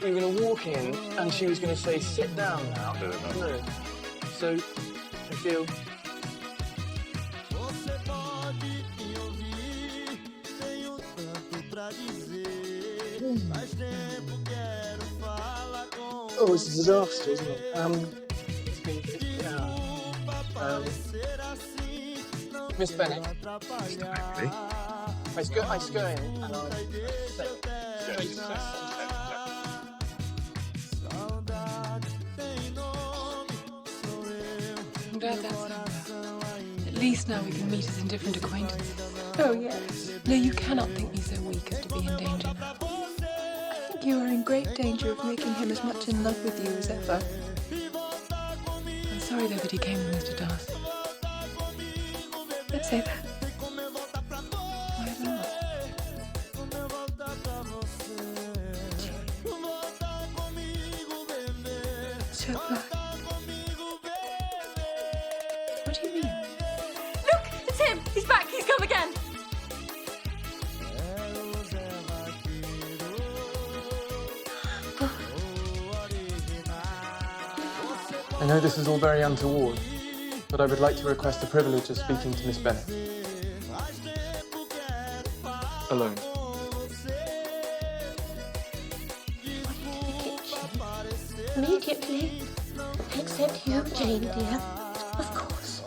you were going to walk in and she was going to say, sit down now. No. So, I feel... Oh, it's a disaster, isn't it? Miss Bennett. Exactly. I just go in and I'll say, I'm glad that's over. At least now we can meet as indifferent acquaintances. Oh, yes. No, you cannot think me so weak as to be in danger now. I think you are in great danger of making him as much in love with you as ever. I'm sorry though that he came with Mr. Darcy. Don't say that. Why not? So glad. What do you mean? Look! It's him! He's back! He's come again! I know this is all very untoward, but I would like to request the privilege of speaking to Miss Bennett. Alone. Immediately. Except you, Jane, dear. Of course.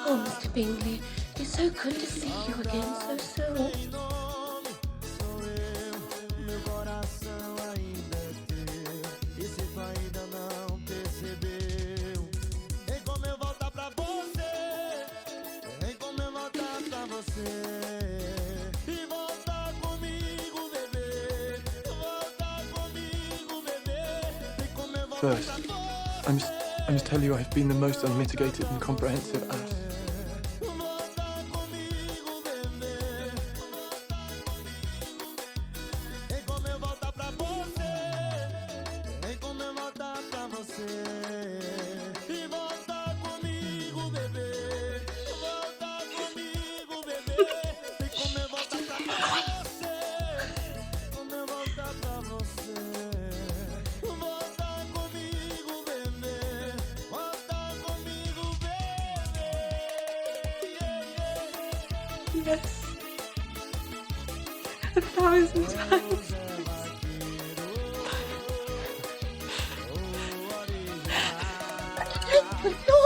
Oh, Mr. Bingley, it's so good to see you again so soon. First, I must tell you I've been the most unmitigated and comprehensive ass. Yes. 1,000 times. No,